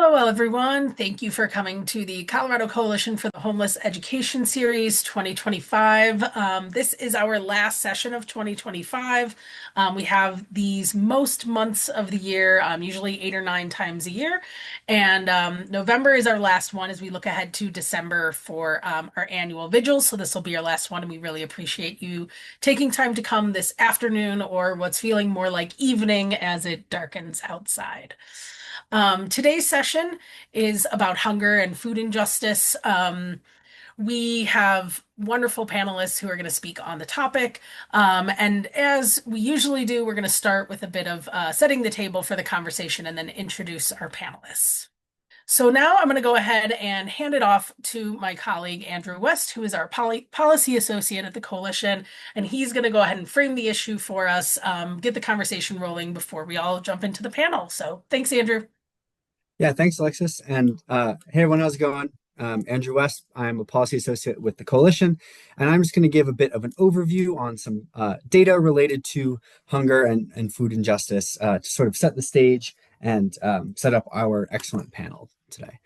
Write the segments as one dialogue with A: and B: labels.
A: Hello, everyone. Thank you for coming to the Colorado Coalition for the Homeless Education Series 2025. This is our last session of 2025. We have these most months of the year, usually 8 or 9 times a year. And November is our last one as we look ahead to December for our annual vigils. So this will be our last one, and we really appreciate you taking time to come this afternoon or what's feeling more like evening as it darkens outside. Today's session is about hunger and food injustice. We have wonderful panelists who are going to speak on the topic. And as we usually do, we're going to start with a bit of setting the table for the conversation and then introduce our panelists. So now I'm going to go ahead and hand it off to my colleague, Andrew West, who is our policy associate at the coalition. And he's going to go ahead and frame the issue for us, get the conversation rolling before we all jump into the panel. So thanks, Andrew.
B: Yeah, thanks, Alexis. And hey, everyone, how's it going? Andrew West. I'm a policy associate with the coalition, and I'm just going to give a bit of an overview on some data related to hunger and food injustice to sort of set the stage and set up our excellent panel today.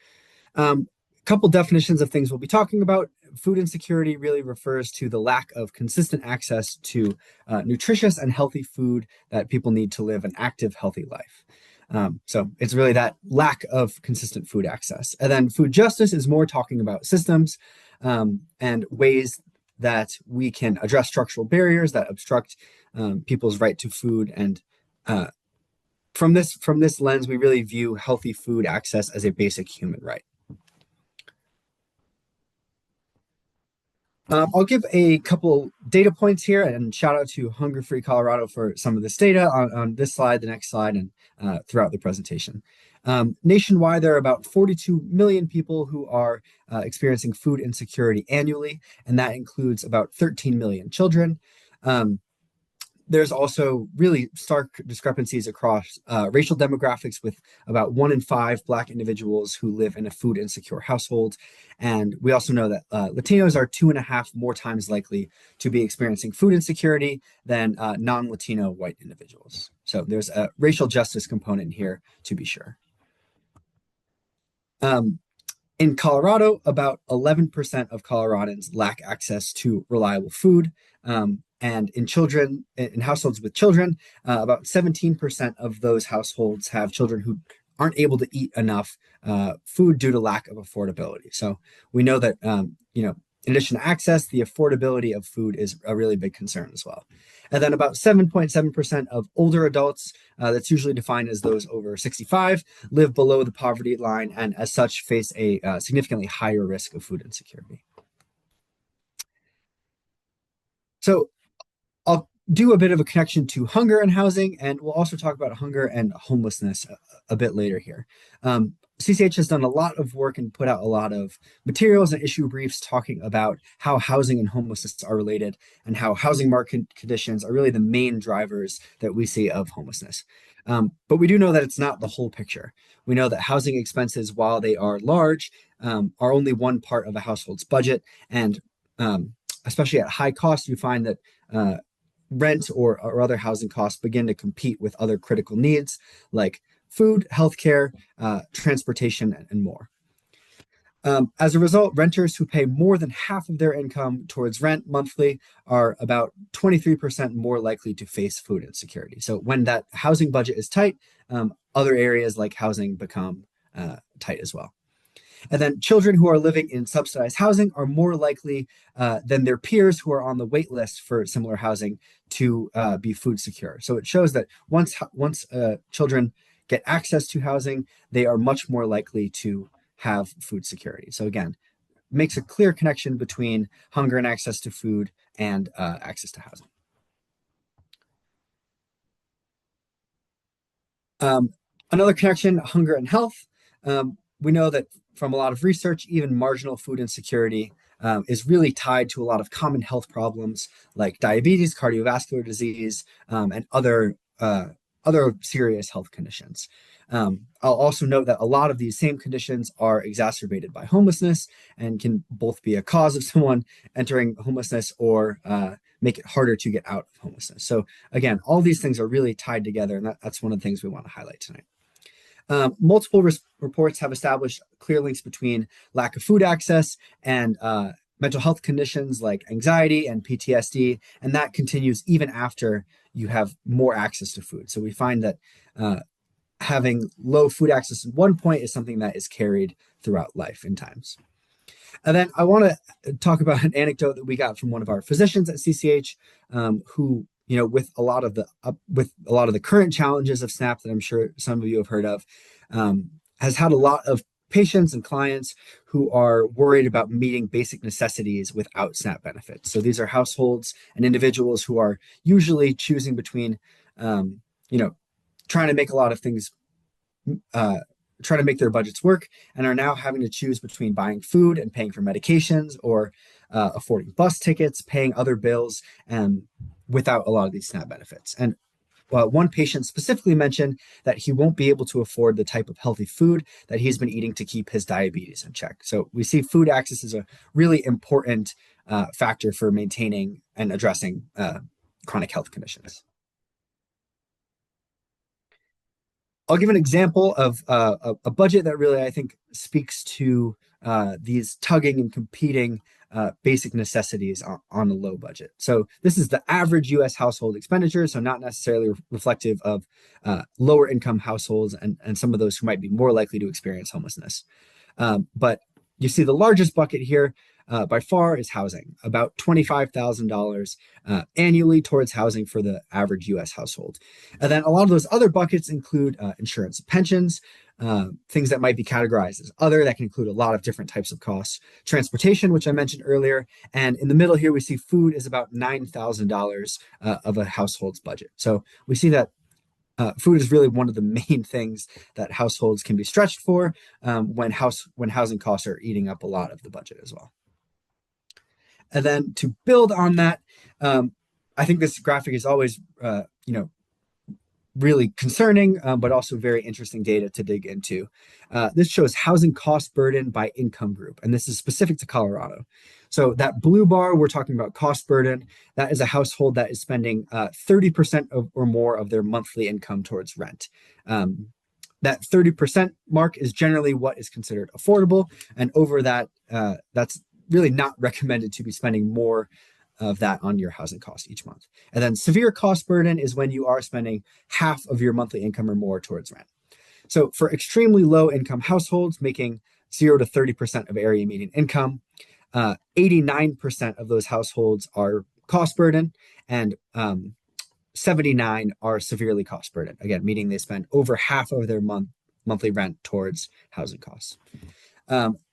B: A couple definitions of things we'll be talking about. Food insecurity really refers to the lack of consistent access to nutritious and healthy food that people need to live an active, healthy life. So it's really that lack of consistent food access. And then food justice is more talking about systems and ways that we can address structural barriers that obstruct people's right to food. And from this lens, we really view healthy food access as a basic human right. I'll give a couple data points here and shout out to Hunger Free Colorado for some of this data on this slide, the next slide, and throughout the presentation. Nationwide, there are about 42 million people who are experiencing food insecurity annually, and that includes about 13 million children. There's also really stark discrepancies across racial demographics, with about 1 in 5 Black individuals who live in a food insecure household. And we also know that Latinos are 2.5 more times likely to be experiencing food insecurity than non-Latino white individuals. So there's a racial justice component here, to be sure. In Colorado, about 11% of Coloradans lack access to reliable food. And in households with children, about 17% of those households have children who aren't able to eat enough food due to lack of affordability. So we know that, in addition to access, the affordability of food is a really big concern as well. And then about 7.7% of older adults, that's usually defined as those over 65, live below the poverty line and as such face a significantly higher risk of food insecurity. So I'll do a bit of a connection to hunger and housing, and we'll also talk about hunger and homelessness a bit later here. CCH has done a lot of work and put out a lot of materials and issue briefs talking about how housing and homelessness are related and how housing market conditions are really the main drivers that we see of homelessness. But we do know that it's not the whole picture. We know that housing expenses, while they are large, are only one part of a household's budget. And especially at high cost, you find that rent or other housing costs begin to compete with other critical needs like food, healthcare, transportation, and more. As a result, renters who pay more than half of their income towards rent monthly are about 23% more likely to face food insecurity. So when that housing budget is tight, other areas like housing become tight as well. And then children who are living in subsidized housing are more likely than their peers who are on the wait list for similar housing to be food secure. So it shows that once children get access to housing, they are much more likely to have food security. So again, makes a clear connection between hunger and access to food and access to housing. Another connection, hunger and health. We know that from a lot of research, even marginal food insecurity is really tied to a lot of common health problems like diabetes, cardiovascular disease, and other serious health conditions. I'll also note that a lot of these same conditions are exacerbated by homelessness and can both be a cause of someone entering homelessness or make it harder to get out of homelessness. So again, all these things are really tied together, and that's one of the things we want to highlight tonight. Multiple reports have established clear links between lack of food access and mental health conditions like anxiety and PTSD, and that continues even after you have more access to food. So we find that having low food access at one point is something that is carried throughout life in times. And then I want to talk about an anecdote that we got from one of our physicians at CCH, who, with a lot of the current challenges of SNAP that I'm sure some of you have heard of, has had a lot of patients and clients who are worried about meeting basic necessities without SNAP benefits. So these are households and individuals who are usually choosing between, you know, trying to make a lot of things try to make their budgets work and are now having to choose between buying food and paying for medications or affording bus tickets, paying other bills, and without a lot of these SNAP benefits. And one patient specifically mentioned that he won't be able to afford the type of healthy food that he's been eating to keep his diabetes in check. So we see food access is a really important factor for maintaining and addressing chronic health conditions. I'll give an example of a budget that really, I think, speaks to these tugging and competing basic necessities on a low budget. So this is the average US household expenditure, so not necessarily reflective of lower income households and some of those who might be more likely to experience homelessness. But you see the largest bucket here by far is housing, about $25,000 annually towards housing for the average US household. And then a lot of those other buckets include insurance, pensions, things that might be categorized as other, that can include a lot of different types of costs, transportation, which I mentioned earlier. And in the middle here, we see food is about $9,000 of a household's budget. So we see that food is really one of the main things that households can be stretched for when housing costs are eating up a lot of the budget as well. And then to build on that, I think this graphic is always, really concerning, but also very interesting data to dig into. This shows housing cost burden by income group, and this is specific to Colorado. So that blue bar, we're talking about cost burden. That is a household that is spending 30% or more of their monthly income towards rent. That 30% mark is generally what is considered affordable, and over that, that's really not recommended to be spending more of that on your housing costs each month. And then severe cost burden is when you are spending half of your monthly income or more towards rent. So for extremely low income households making 0 to 30% of area median income, 89% of those households are cost burden, and 79 are severely cost burden. Again, meaning they spend over half of their monthly rent towards housing costs.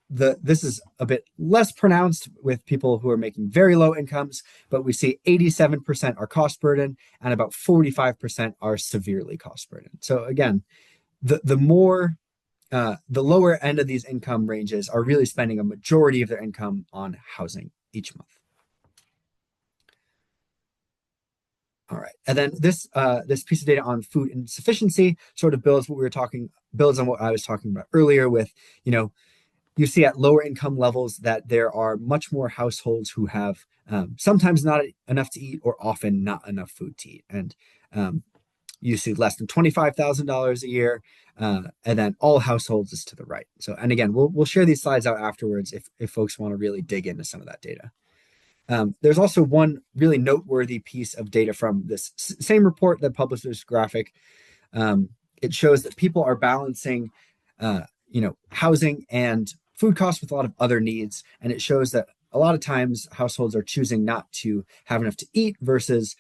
B: This is a bit less pronounced with people who are making very low incomes, but we see 87% are cost burden and about 45% are severely cost burden. So again, the lower end of these income ranges are really spending a majority of their income on housing each month. All right, and then this piece of data on food insufficiency sort of builds on what I was talking about earlier with, you see at lower income levels that there are much more households who have sometimes not enough to eat or often not enough food to eat. And you see less than $25,000 a year, and then all households is to the right. So, and again, we'll share these slides out afterwards if folks want to really dig into some of that data. There's also one really noteworthy piece of data from this same report that published this graphic. It shows that people are balancing, housing and food costs with a lot of other needs. And it shows that a lot of times households are choosing not to have enough to eat versus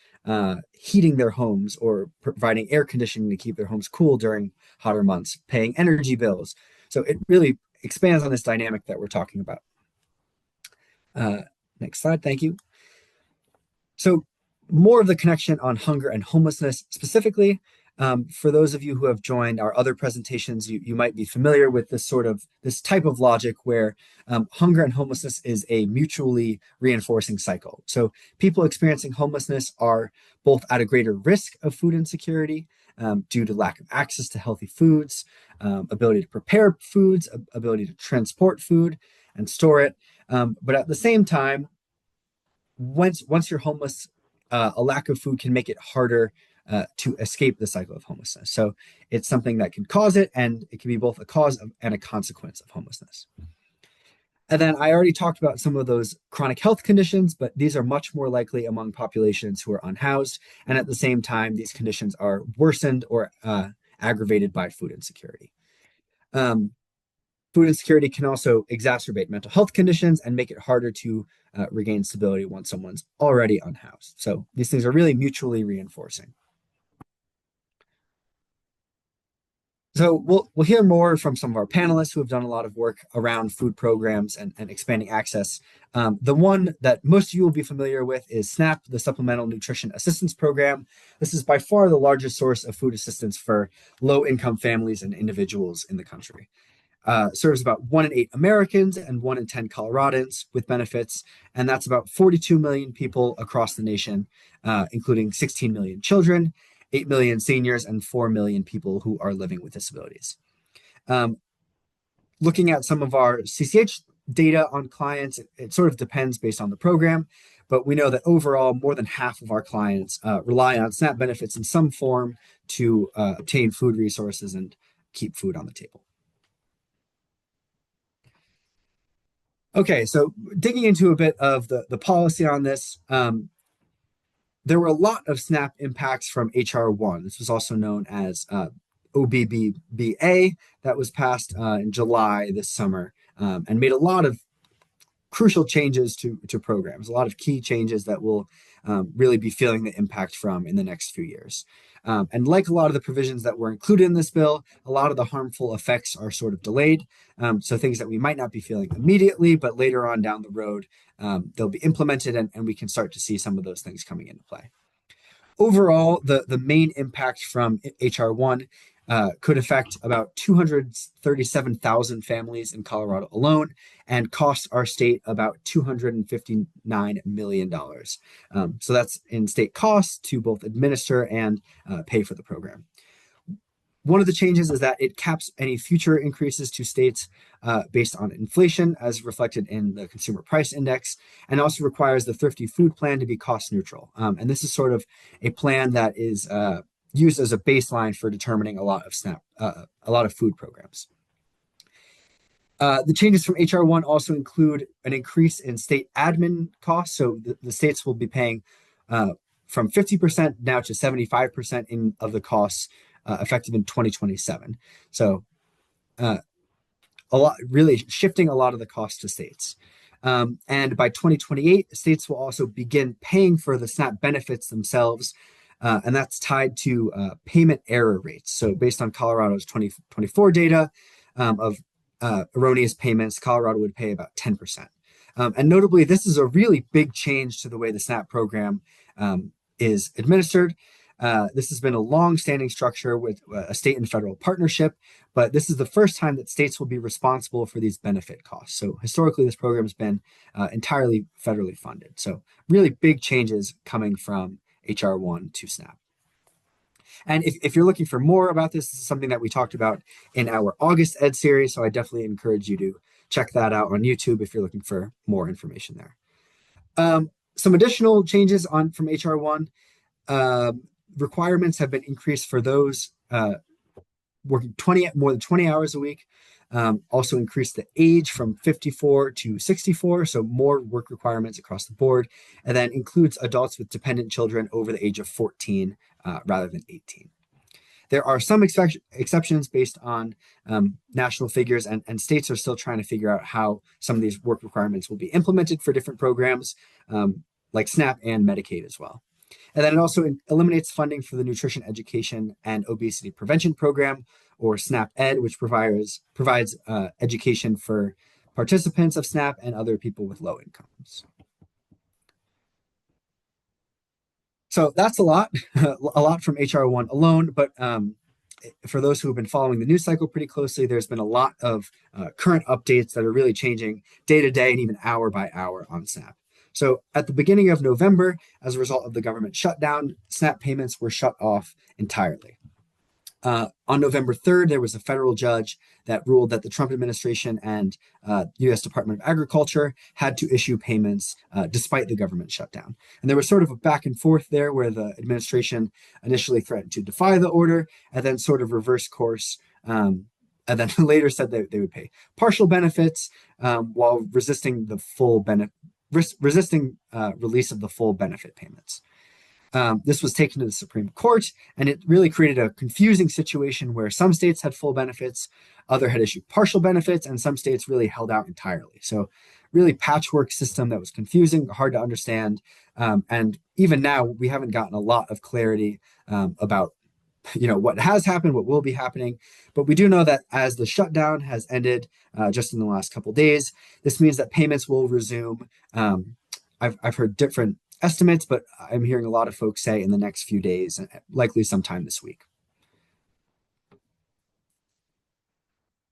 B: heating their homes or providing air conditioning to keep their homes cool during hotter months, paying energy bills. So it really expands on this dynamic that we're talking about. Next slide, thank you. So more of the connection on hunger and homelessness specifically. For those of you who have joined our other presentations, you might be familiar with this type of logic where hunger and homelessness is a mutually reinforcing cycle. So people experiencing homelessness are both at a greater risk of food insecurity due to lack of access to healthy foods, ability to prepare foods, ability to transport food and store it. But at the same time, once you're homeless, a lack of food can make it harder to escape the cycle of homelessness. So it's something that can cause it, and it can be both a cause of, and a consequence of homelessness. And then I already talked about some of those chronic health conditions, but these are much more likely among populations who are unhoused. And at the same time, these conditions are worsened or aggravated by food insecurity. Um, Food insecurity can also exacerbate mental health conditions and make it harder to regain stability once someone's already unhoused. So these things are really mutually reinforcing. So we'll hear more from some of our panelists who have done a lot of work around food programs and expanding access. The one that most of you will be familiar with is SNAP, the Supplemental Nutrition Assistance Program. This is by far the largest source of food assistance for low-income families and individuals in the country. Serves about 1 in 8 Americans and 1 in 10 Coloradans with benefits, and that's about 42 million people across the nation, including 16 million children, 8 million seniors, and 4 million people who are living with disabilities. Looking at some of our CCH data on clients, it sort of depends based on the program, but we know that overall, more than half of our clients rely on SNAP benefits in some form to obtain food resources and keep food on the table. Okay, so digging into a bit of the policy on this, there were a lot of SNAP impacts from HR 1. This was also known as OBBBA, that was passed in July this summer, and made a lot of crucial changes to programs, a lot of key changes that we'll really be feeling the impact from in the next few years. And like a lot of the provisions that were included in this bill, a lot of the harmful effects are sort of delayed. So things that we might not be feeling immediately, but later on down the road, they'll be implemented and we can start to see some of those things coming into play. Overall, the main impact from HR 1 could affect about 237,000 families in Colorado alone and cost our state about $259 million. So that's in state costs to both administer and pay for the program. One of the changes is that it caps any future increases to states based on inflation as reflected in the Consumer Price Index, and also requires the Thrifty Food Plan to be cost neutral. And this is sort of a plan that is used as a baseline for determining a lot of a lot of food programs. The changes from HR 1 also include an increase in state admin costs. So the states will be paying from 50% now to 75% of the costs effective in 2027. So a lot, really shifting a lot of the costs to states. And by 2028, states will also begin paying for the SNAP benefits themselves. And that's tied to payment error rates. So based on Colorado's 2024 data of erroneous payments, Colorado would pay about 10%. And notably, this is a really big change to the way the SNAP program is administered. This has been a long-standing structure with a state and federal partnership, but this is the first time that states will be responsible for these benefit costs. So historically, this program has been entirely federally funded. So really big changes coming from HR 1 to SNAP. And if you're looking for more about this, this is something that we talked about in our August Ed series, so I definitely encourage you to check that out on YouTube if you're looking for more information there. Some additional changes from HR 1. Requirements have been increased for those working more than 20 hours a week. Also increased the age from 54 to 64, so more work requirements across the board, and then includes adults with dependent children over the age of 14 rather than 18. There are some exceptions based on national figures, and states are still trying to figure out how some of these work requirements will be implemented for different programs like SNAP and Medicaid as well. And then it also eliminates funding for the Nutrition Education and Obesity Prevention Program, or SNAP Ed, which provides education for participants of SNAP and other people with low incomes. So that's a lot from HR 1 alone, but for those who have been following the news cycle pretty closely, there's been a lot of current updates that are really changing day to day and even hour by hour on SNAP. So at the beginning of November, as a result of the government shutdown, SNAP payments were shut off entirely. On November 3rd, there was a federal judge that ruled that the Trump administration and U.S. Department of Agriculture had to issue payments despite the government shutdown. And there was sort of a back and forth there where the administration initially threatened to defy the order and then sort of reversed course. And then later said that they would pay partial benefits while resisting the full resisting release of the full benefit payments. This was taken to the Supreme Court, and it really created a confusing situation where some states had full benefits, other had issued partial benefits, and some states really held out entirely. So, really patchwork system that was confusing, hard to understand, and even now we haven't gotten a lot of clarity about what has happened, what will be happening. But we do know that as the shutdown has ended just in the last couple of days, this means that payments will resume. I've heard different estimates, but I'm hearing a lot of folks say in the next few days, likely sometime this week.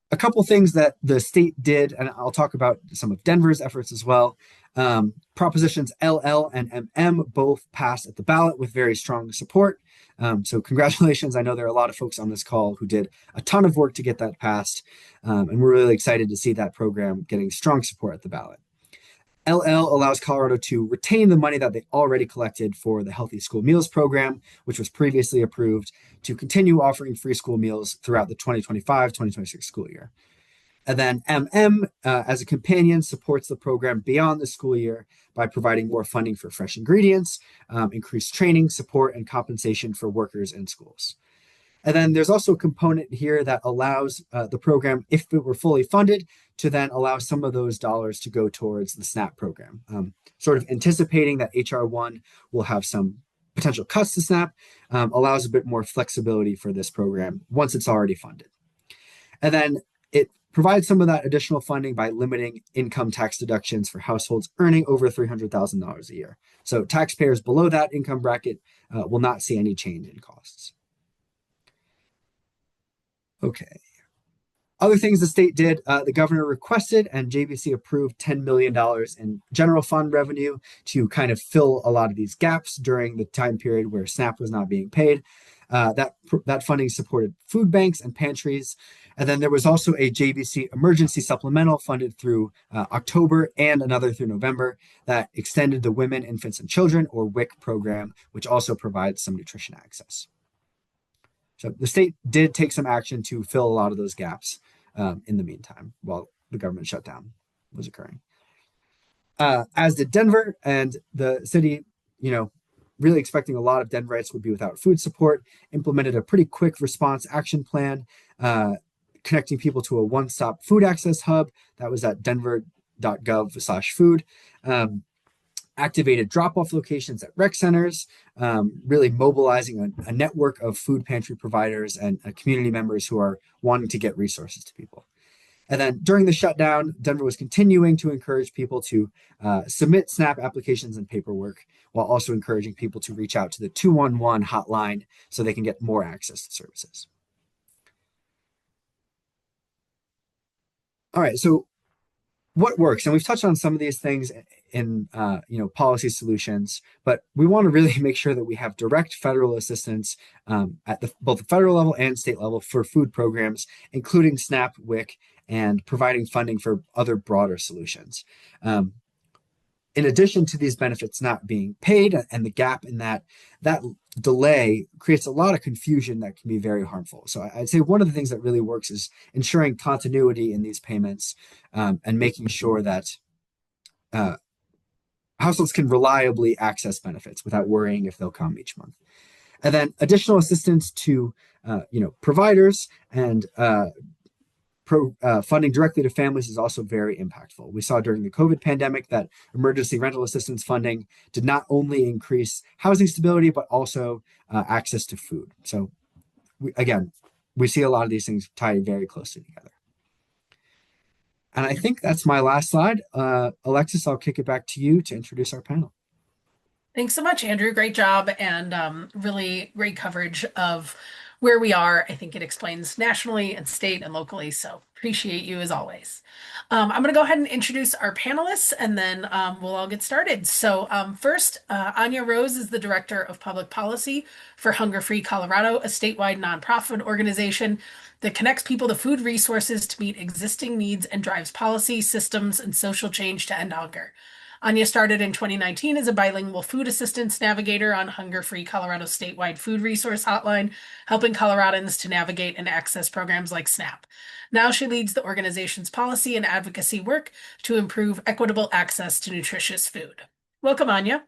B: A couple things that the state did, and I'll talk about some of Denver's efforts as well. Propositions LL and MM both passed at the ballot with very strong support. So congratulations. I know there are a lot of folks on this call who did a ton of work to get that passed. And we're really excited to see that program getting strong support at the ballot. LL allows Colorado to retain the money that they already collected for the Healthy School Meals program, which was previously approved, to continue offering free school meals throughout the 2025-2026 school year. And then MM, as a companion, supports the program beyond the school year by providing more funding for fresh ingredients, increased training, support, and compensation for workers in schools. And then there's also a component here that allows the program, if it were fully funded, to then allow some of those dollars to go towards the SNAP program. Sort of anticipating that HR 1 will have some potential cuts to SNAP, allows a bit more flexibility for this program once it's already funded. And then it provides some of that additional funding by limiting income tax deductions for households earning over $300,000 a year. So taxpayers below that income bracket will not see any change in costs. Okay. Other things the state did, the governor requested and JBC approved $10 million in general fund revenue to kind of fill a lot of these gaps during the time period where SNAP was not being paid. That funding supported food banks and pantries. And then there was also a JBC emergency supplemental funded through October and another through November that extended the Women, Infants, and Children, or WIC program, which also provides some nutrition access. So the state did take some action to fill a lot of those gaps in the meantime while the government shutdown was occurring. As did Denver, and the city, really expecting a lot of Denverites would be without food support, implemented a pretty quick response action plan, connecting people to a one-stop food access hub that was at denver.gov/food. Activated drop-off locations at rec centers, really mobilizing a network of food pantry providers and community members who are wanting to get resources to people. And then during the shutdown, Denver was continuing to encourage people to submit SNAP applications and paperwork, while also encouraging people to reach out to the 211 hotline so they can get more access to services. All right, so what works? And we've touched on some of these things in policy solutions, but we want to really make sure that we have direct federal assistance at both the federal level and state level for food programs, including SNAP, WIC, and providing funding for other broader solutions. In addition to these benefits not being paid and the gap in that delay creates a lot of confusion that can be very harmful. So I'd say one of the things that really works is ensuring continuity in these payments and making sure that households can reliably access benefits without worrying if they'll come each month. And then additional assistance to providers and funding directly to families is also very impactful. We saw during the COVID pandemic that emergency rental assistance funding did not only increase housing stability, but also access to food. So we see a lot of these things tied very closely together. And I think that's my last slide. Alexis, I'll kick it back to you to introduce our panel.
A: Thanks so much, Andrew. Great job, and really great coverage of where we are. I think it explains nationally and state and locally. So appreciate you as always. I'm going to go ahead and introduce our panelists and then we'll all get started. So first, Anya Rose is the Director of Public Policy for Hunger Free Colorado, a statewide nonprofit organization that connects people to food resources to meet existing needs and drives policy, systems, and social change to end hunger. Anya started in 2019 as a bilingual food assistance navigator on Hunger Free Colorado's statewide food resource hotline, helping Coloradans to navigate and access programs like SNAP. Now she leads the organization's policy and advocacy work to improve equitable access to nutritious food. Welcome, Anya.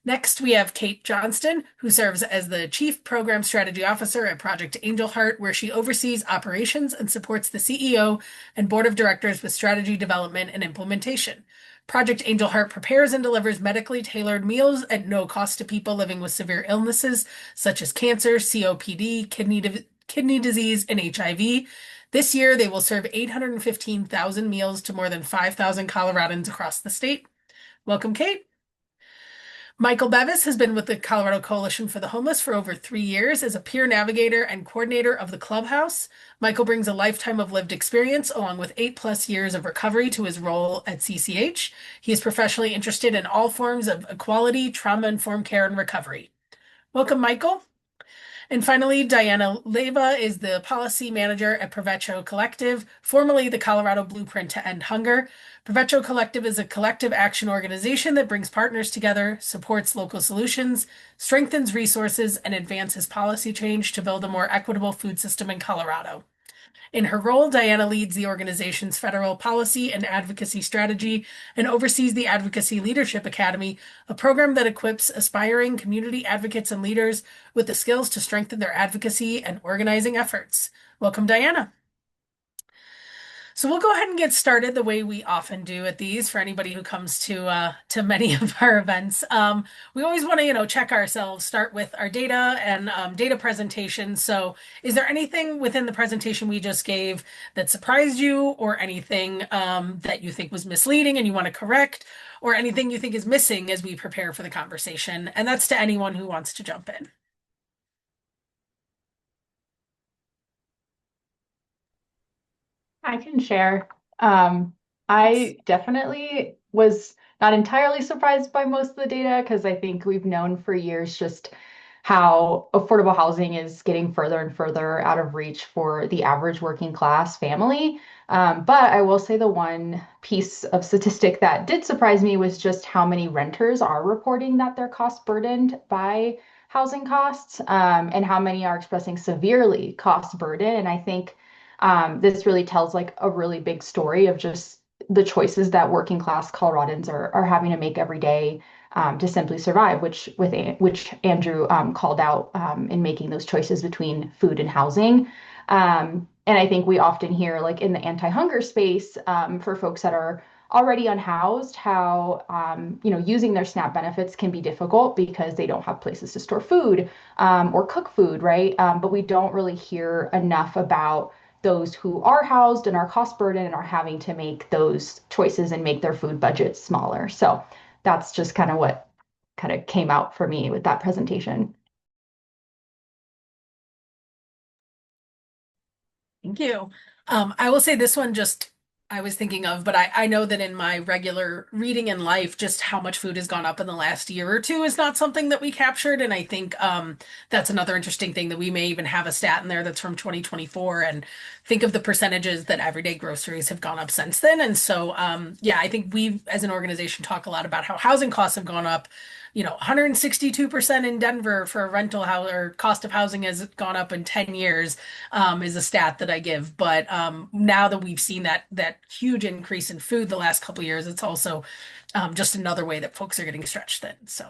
A: Next, we have Kate Johnston, who serves as the Chief Program Strategy Officer at Project Angel Heart, where she oversees operations and supports the CEO and Board of Directors with strategy development and implementation. Project Angel Heart prepares and delivers medically tailored meals at no cost to people living with severe illnesses such as cancer, COPD, kidney disease, and HIV. This year, they will serve 815,000 meals to more than 5,000 Coloradans across the state. Welcome, Kate. Michael Bevis has been with the Colorado Coalition for the Homeless for over 3 years as a peer navigator and coordinator of the Clubhouse. Michael brings a lifetime of lived experience along with 8+ years of recovery to his role at CCH. He is professionally interested in all forms of equality, trauma-informed care, and recovery. Welcome, Michael. And finally, Diana Leva is the policy manager at Provecho Collective, formerly the Colorado Blueprint to End Hunger. Provecho Collective is a collective action organization that brings partners together, supports local solutions, strengthens resources, and advances policy change to build a more equitable food system in Colorado. In her role, Diana leads the organization's federal policy and advocacy strategy and oversees the Advocacy Leadership Academy, a program that equips aspiring community advocates and leaders with the skills to strengthen their advocacy and organizing efforts. Welcome, Diana. So we'll go ahead and get started the way we often do at these for anybody who comes to many of our events. We always want to, check ourselves, start with our data and data presentation. So is there anything within the presentation we just gave that surprised you or anything that you think was misleading and you want to correct or anything you think is missing as we prepare for the conversation? And that's to anyone who wants to jump in.
C: I can share.
A: Yes.
C: I definitely was not entirely surprised by most of the data because I think we've known for years just how affordable housing is getting further and further out of reach for the average working class family. But I will say the one piece of statistic that did surprise me was just how many renters are reporting that they're cost burdened by housing costs, and how many are expressing severely cost burden. And I think this really tells like a really big story of just the choices that working class Coloradans are having to make every day to simply survive, which Andrew called out in making those choices between food and housing. And I think we often hear like in the anti-hunger space for folks that are already unhoused, how using their SNAP benefits can be difficult because they don't have places to store food or cook food, right? But we don't really hear enough about those who are housed and are cost burdened and are having to make those choices and make their food budgets smaller. So that's just kind of what kind of came out for me with that presentation.
A: Thank you. I will say this one just I was thinking of, but I know that in my regular reading in life, just how much food has gone up in the last year or two is not something that we captured. And I think that's another interesting thing that we may even have a stat in there that's from 2024 and think of the percentages that everyday groceries have gone up since then. And so, yeah, I think we as an organization talk a lot about how housing costs have gone up. 162% in Denver for a rental house or cost of housing has gone up in 10 years is a stat that I give. But now that we've seen that huge increase in food the last couple of years, it's also just another way that folks are getting stretched thin. So.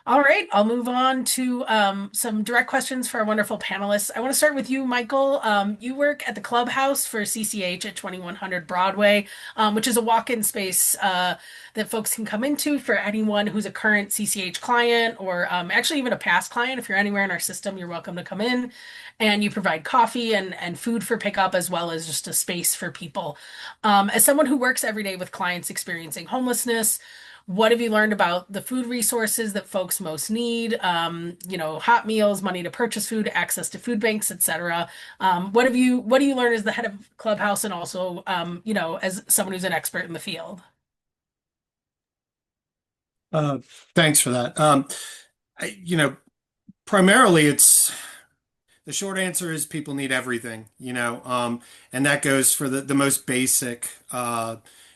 A: All right, I'll move on to some direct questions for our wonderful panelists. I want to start with you, Michael. You work at the Clubhouse for CCH at 2100 Broadway, which is a walk-in space that folks can come into for anyone who's a current CCH client or actually even a past client. If you're anywhere in our system, you're welcome to come in. And you provide coffee and food for pickup as well as just a space for people. As someone who works every day with clients experiencing homelessness, What have you learned about the food resources that folks most need? Hot meals, money to purchase food, access to food banks, etc. What do you learn as the head of Clubhouse and also, as someone who's an expert in the field?
D: Uh, Thanks for that. I, you know, Primarily it's the short answer is people need everything, and that goes for the most basic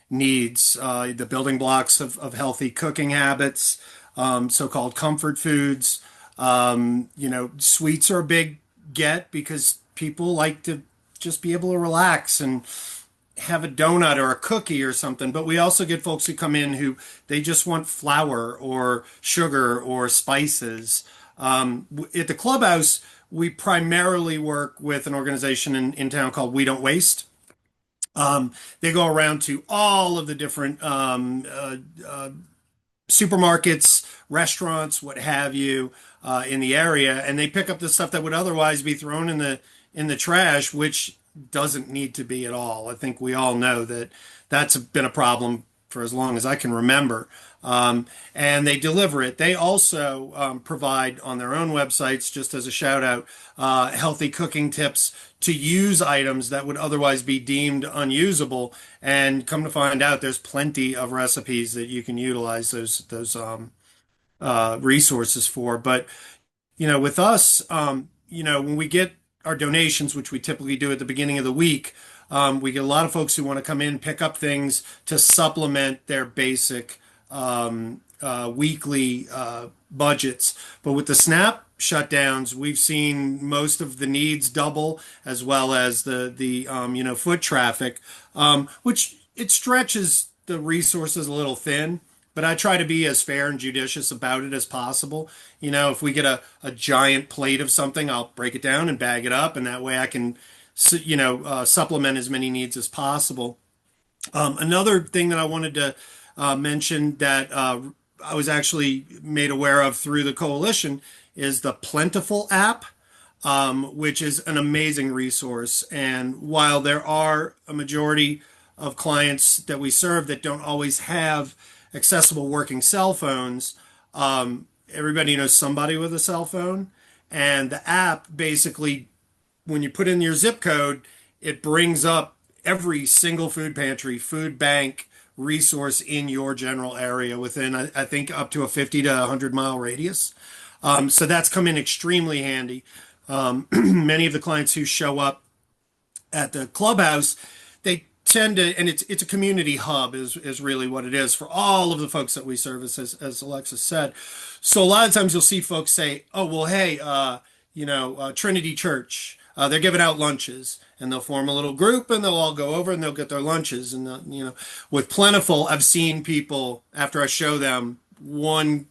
D: needs, the building blocks of healthy cooking habits, so-called comfort foods. Sweets are a big get because people like to just be able to relax and have a donut or a cookie or something, but we also get folks who come in who they just want flour or sugar or spices. At the clubhouse, we primarily work with an organization in town called We Don't Waste. They go around to all of the different supermarkets, restaurants, what have you, in the area, and they pick up the stuff that would otherwise be thrown in the trash, which doesn't need to be at all. I think we all know that that's been a problem for as long as I can remember. And they deliver it. They also provide on their own websites, just as a shout out, healthy cooking tips to use items that would otherwise be deemed unusable. And come to find out, there's plenty of recipes that you can utilize those resources for. But with us, when we get our donations, which we typically do at the beginning of the week, we get a lot of folks who want to come in, pick up things to supplement their basic weekly budgets. But with the SNAP shutdowns, we've seen most of the needs double, as well as the foot traffic, which it stretches the resources a little thin. But I try to be as fair and judicious about it as possible. If we get a giant plate of something, I'll break it down and bag it up, and that way I can, supplement as many needs as possible. Another thing that I wanted to mention that I was actually made aware of through the coalition is the Plentiful app, which is an amazing resource. And while there are a majority of clients that we serve that don't always have accessible working cell phones, everybody knows somebody with a cell phone. And the app basically, when you put in your zip code, it brings up every single food pantry, food bank resource in your general area within, I think, up to a 50 to 100-mile radius. So that's come in extremely handy. Many of the clients who show up at the clubhouse, they tend to, and it's a community hub is really what it is for all of the folks that we service, as Alexis said. So a lot of times you'll see folks say, oh, well, hey, Trinity Church, they're giving out lunches, and they'll form a little group and they'll all go over and they'll get their lunches. And, with Plentiful, I've seen people, after I show them, one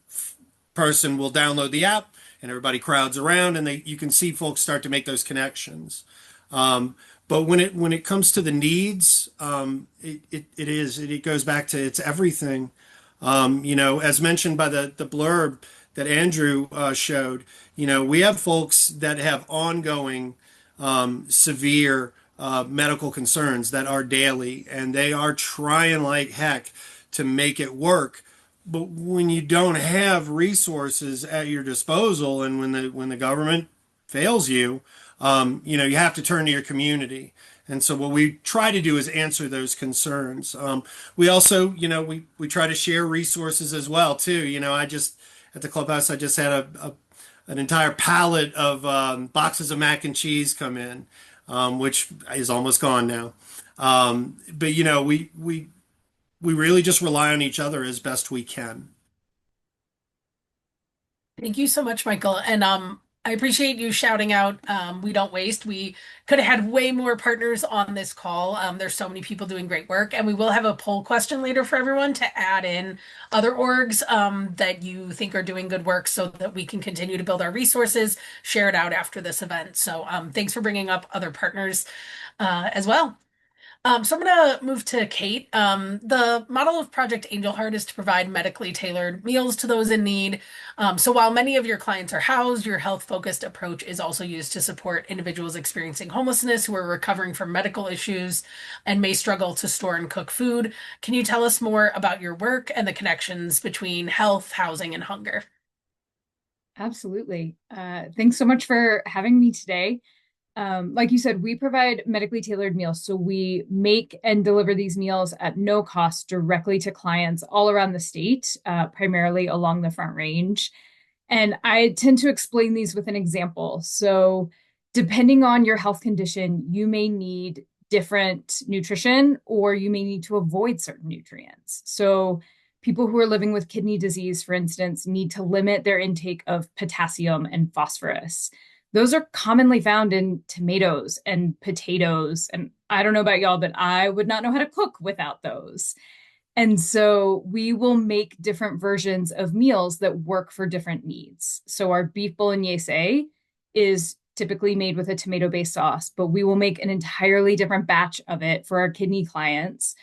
D: person will download the app and everybody crowds around, and you can see folks start to make those connections. But when it comes to the needs, it goes back to it's everything. As mentioned by the blurb that Andrew showed, we have folks that have ongoing severe medical concerns that are daily, and they are trying like heck to make it work. But when you don't have resources at your disposal, and when the government fails you, you have to turn to your community. And so what we try to do is answer those concerns. We also, we try to share resources as well too. At the clubhouse, I just had an entire pallet of boxes of mac and cheese come in, which is almost gone now. But we really just rely on each other as best we can.
A: Thank you so much, Michael. And I appreciate you shouting out We Don't Waste. We could have had way more partners on this call. There's so many people doing great work, and we will have a poll question later for everyone to add in other orgs that you think are doing good work so that we can continue to build our resources, share it out after this event. So thanks for bringing up other partners as well. So I'm going to move to Kate. The model of Project Angel Heart is to provide medically tailored meals to those in need. So while many of your clients are housed, your health-focused approach is also used to support individuals experiencing homelessness who are recovering from medical issues and may struggle to store and cook food. Can you tell us more about your work and the connections between health, housing, and hunger?
E: Absolutely. Thanks so much for having me today. Like you said, we provide medically tailored meals. So we make and deliver these meals at no cost directly to clients all around the state, primarily along the Front Range. And I tend to explain these with an example. So, depending on your health condition, you may need different nutrition or you may need to avoid certain nutrients. So, people who are living with kidney disease, for instance, need to limit their intake of potassium and phosphorus. Those are commonly found in tomatoes and potatoes. And I don't know about y'all, but I would not know how to cook without those. And so we will make different versions of meals that work for different needs. So our beef bolognese is typically made with a tomato-based sauce, but we will make an entirely different batch of it for our kidney clients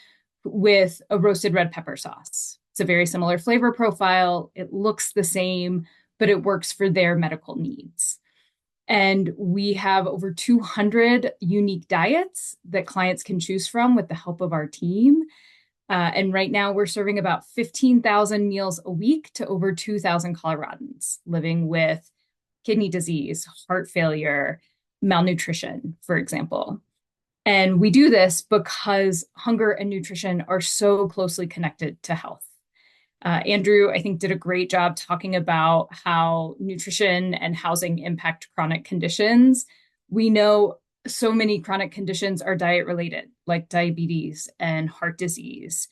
E: with a roasted red pepper sauce. It's a very similar flavor profile. It looks the same, but it works for their medical needs. And we have over 200 unique diets that clients can choose from with the help of our team. And right now we're serving about 15,000 meals a week to over 2,000 Coloradans living with kidney disease, heart failure, malnutrition, for example. And we do this because hunger and nutrition are so closely connected to health. Andrew, I think, did a great job talking about how nutrition and housing impact chronic conditions. We know so many chronic conditions are diet related, like diabetes and heart disease.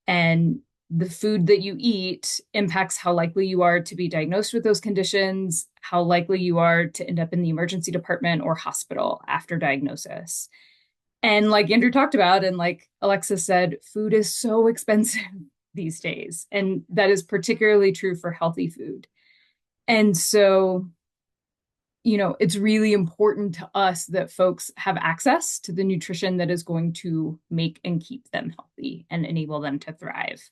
E: And the food that you eat impacts how likely you are to be diagnosed with those conditions, how likely you are to end up in the emergency department or hospital after diagnosis. And like Andrew talked about, and like Alexis said, food is so expensive these days. And that is particularly true for healthy food. And so, it's really important to us that folks have access to the nutrition that is going to make and keep them healthy and enable them to thrive.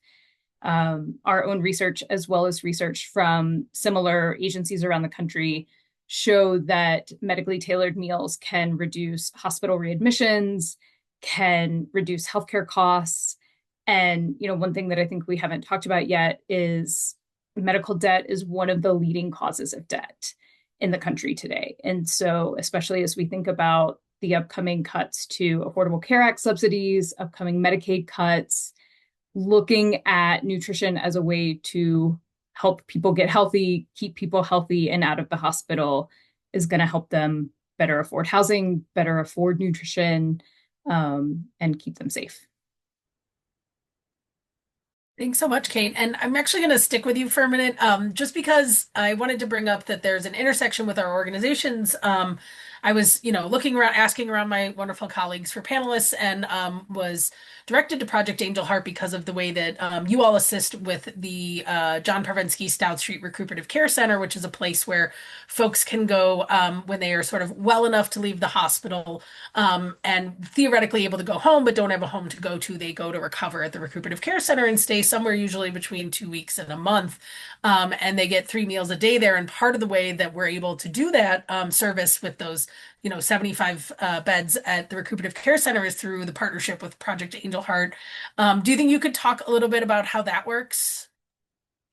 E: Our own research, as well as research from similar agencies around the country, show that medically tailored meals can reduce hospital readmissions, can reduce healthcare costs. And, one thing that I think we haven't talked about yet is medical debt is one of the leading causes of debt in the country today. And so, especially as we think about the upcoming cuts to Affordable Care Act subsidies, upcoming Medicaid cuts, looking at nutrition as a way to help people get healthy, keep people healthy and out of the hospital is going to help them better afford housing, better afford nutrition, and keep them safe.
A: Thanks so much, Kate. And I'm actually going to stick with you for a minute, just because I wanted to bring up that there's an intersection with our organizations. I was, looking around, asking around my wonderful colleagues for panelists, and was directed to Project Angel Heart because of the way that you all assist with the John Parvensky Stout Street Recuperative Care Center, which is a place where folks can go when they are sort of well enough to leave the hospital and theoretically able to go home, but don't have a home to go to. They go to recover at the Recuperative Care Center and stay somewhere usually between 2 weeks and a month. And they get 3 meals a day there. And part of the way that we're able to do that service with those 75 beds at the Recuperative Care Center is through the partnership with Project Angel Heart. Do you think you could talk a little bit about how that works?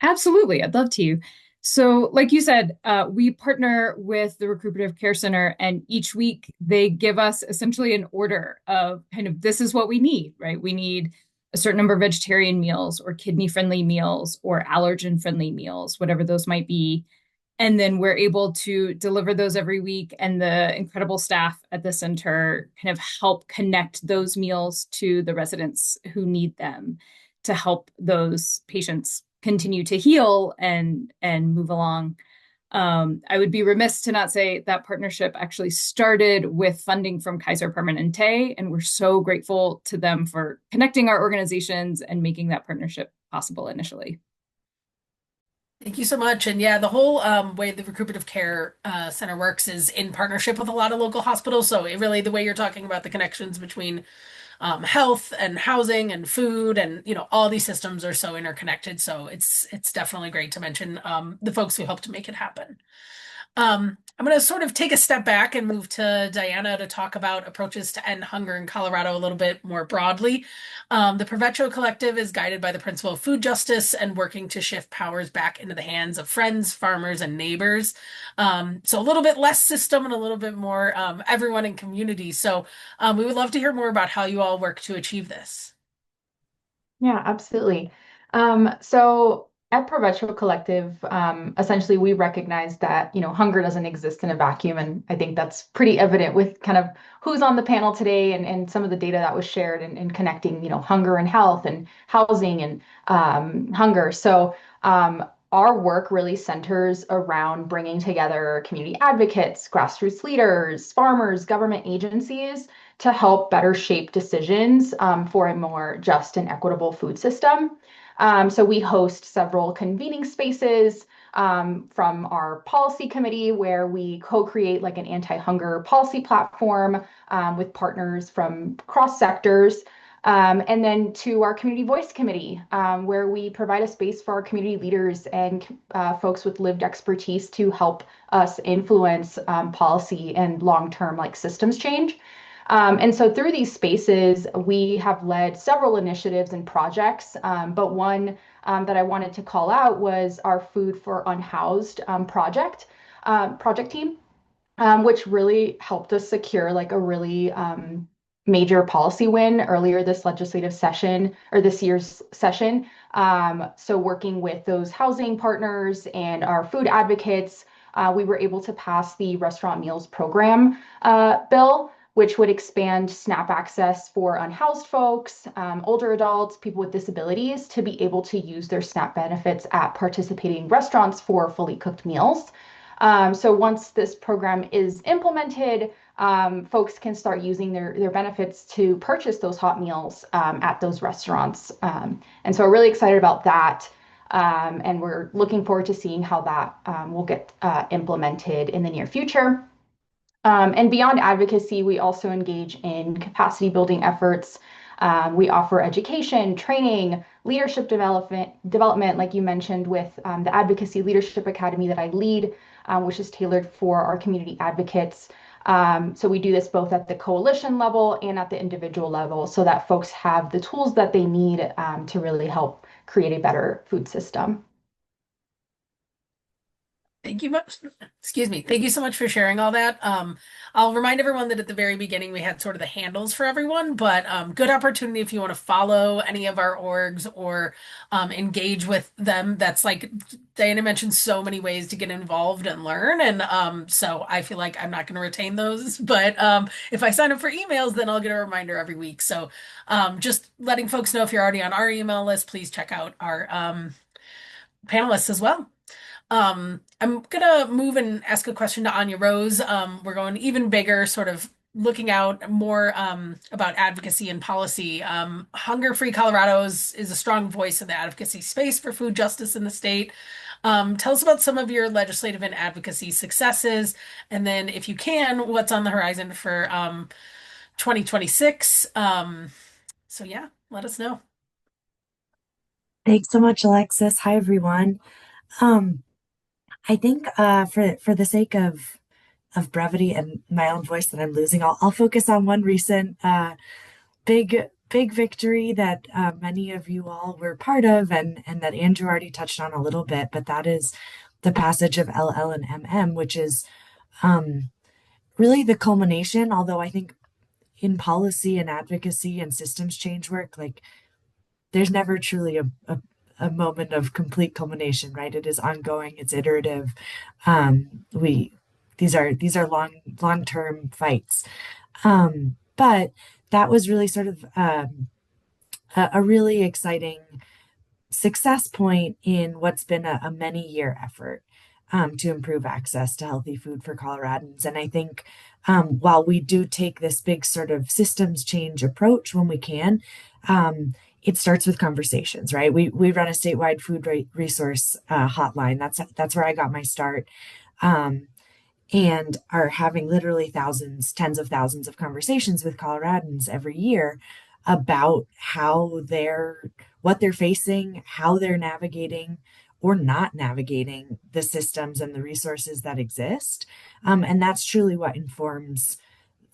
E: Absolutely. I'd love to. So, like you said, we partner with the Recuperative Care Center, and each week they give us essentially an order of kind of this is what we need, right? We need a certain number of vegetarian meals or kidney friendly meals or allergen friendly meals, whatever those might be. And then we're able to deliver those every week. And the incredible staff at the center kind of help connect those meals to the residents who need them to help those patients continue to heal and move along. I would be remiss to not say that partnership actually started with funding from Kaiser Permanente, and we're so grateful to them for connecting our organizations and making that partnership possible initially.
A: Thank you so much. And yeah, the whole way the Recuperative Care Center works is in partnership with a lot of local hospitals. So the way you're talking about the connections between health and housing and food, and all these systems are so interconnected. So it's definitely great to mention the folks who helped to make it happen. I'm going to sort of take a step back and move to Diana to talk about approaches to end hunger in Colorado a little bit more broadly. The Provetro Collective is guided by the principle of food justice and working to shift powers back into the hands of friends, farmers, and neighbors. So a little bit less system and a little bit more everyone in community. So we would love to hear more about how you all work to achieve this.
C: Yeah, absolutely. So at Precipice Collective, essentially we recognize that, hunger doesn't exist in a vacuum. And I think that's pretty evident with kind of who's on the panel today and some of the data that was shared and connecting, hunger and health and housing and hunger. So our work really centers around bringing together community advocates, grassroots leaders, farmers, government agencies to help better shape decisions for a more just and equitable food system. So we host several convening spaces from our policy committee where we co-create like an anti-hunger policy platform with partners from cross sectors. And then to our community voice committee, where we provide a space for our community leaders and folks with lived expertise to help us influence policy and long-term like systems change. And so through these spaces, we have led several initiatives and projects, but one that I wanted to call out was our Food for Unhoused project team, which really helped us secure like a really major policy win earlier this legislative session or this year's session. So working with those housing partners and our food advocates, we were able to pass the Restaurant Meals Program bill, which would expand SNAP access for unhoused folks, older adults, people with disabilities to be able to use their SNAP benefits at participating restaurants for fully cooked meals. So once this program is implemented, folks can start using their benefits to purchase those hot meals at those restaurants. And so we're really excited about that. And we're looking forward to seeing how that will get implemented in the near future. And beyond advocacy, we also engage in capacity building efforts. We offer education, training, leadership development, like you mentioned, with the Advocacy Leadership Academy that I lead, which is tailored for our community advocates. So we do this both at the coalition level and at the individual level so that folks have the tools that they need to really help create a better food system.
A: Thank you much. Excuse me. Thank you so much for sharing all that. I'll remind everyone that at the very beginning we had sort of the handles for everyone, but good opportunity if you want to follow any of our orgs or engage with them. That's like Diana mentioned, so many ways to get involved and learn, and so I feel like I'm not going to retain those. But if I sign up for emails, then I'll get a reminder every week. So just letting folks know if you're already on our email list, please check out our panelists as well. I'm gonna move and ask a question to Anya Rose. We're going even bigger, sort of looking out more about advocacy and policy. Hunger Free Colorado is a strong voice in the advocacy space for food justice in the state. Tell us about some of your legislative and advocacy successes, and then if you can, what's on the horizon for 2026. So yeah, let us know.
F: Thanks so much, Alexis. Hi, everyone. I think for the sake of brevity and my own voice that I'm losing, I'll focus on one recent big victory that many of you all were part of, and that Andrew already touched on a little bit, but that is the passage of LL and MM, which is really the culmination. Although I think in policy and advocacy and systems change work, like there's never truly a moment of complete culmination, right? It is ongoing, it's iterative. These are long-term fights. But that was really sort of a really exciting success point in what's been a many-year effort to improve access to healthy food for Coloradans. And I think while we do take this big sort of systems change approach when we can, it starts with conversations, right? We run a statewide food resource hotline. That's where I got my start, and are having literally thousands, tens of thousands of conversations with Coloradans every year about what they're facing, how they're navigating or not navigating the systems and the resources that exist. And that's truly what informs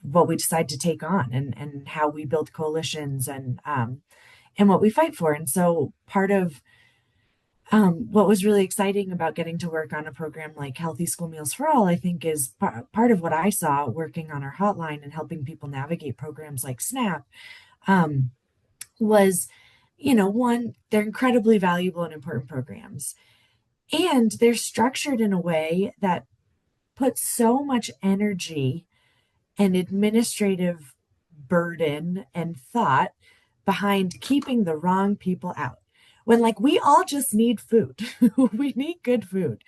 F: what we decide to take on and how we build coalitions and what we fight for. And so part of what was really exciting about getting to work on a program like Healthy School Meals for All, I think, is part of what I saw working on our hotline and helping people navigate programs like SNAP was, one, they're incredibly valuable and important programs. And they're structured in a way that puts so much energy and administrative burden and thought behind keeping the wrong people out. When like we all just need food. We need good food,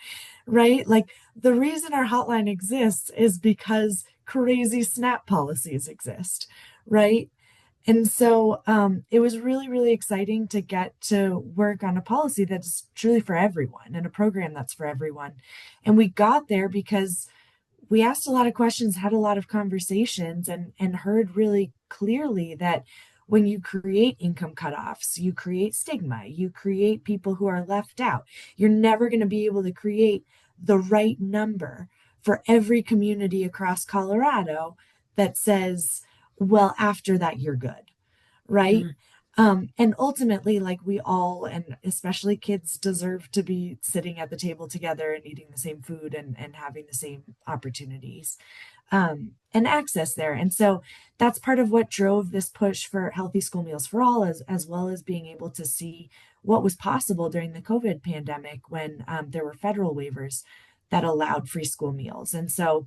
F: right? Like the reason our hotline exists is because crazy SNAP policies exist, right? And so it was really, really exciting to get to work on a policy that's truly for everyone and a program that's for everyone. And we got there because we asked a lot of questions, had a lot of conversations, and heard really clearly that when you create income cutoffs, you create stigma, you create people who are left out. You're never going to be able to create the right number for every community across Colorado that says, well, after that, you're good, right? And ultimately, like we all, and especially kids, deserve to be sitting at the table together and eating the same food and having the same opportunities and access there. And so that's part of what drove this push for Healthy School Meals for All, as well as being able to see what was possible during the COVID pandemic when there were federal waivers that allowed free school meals. And so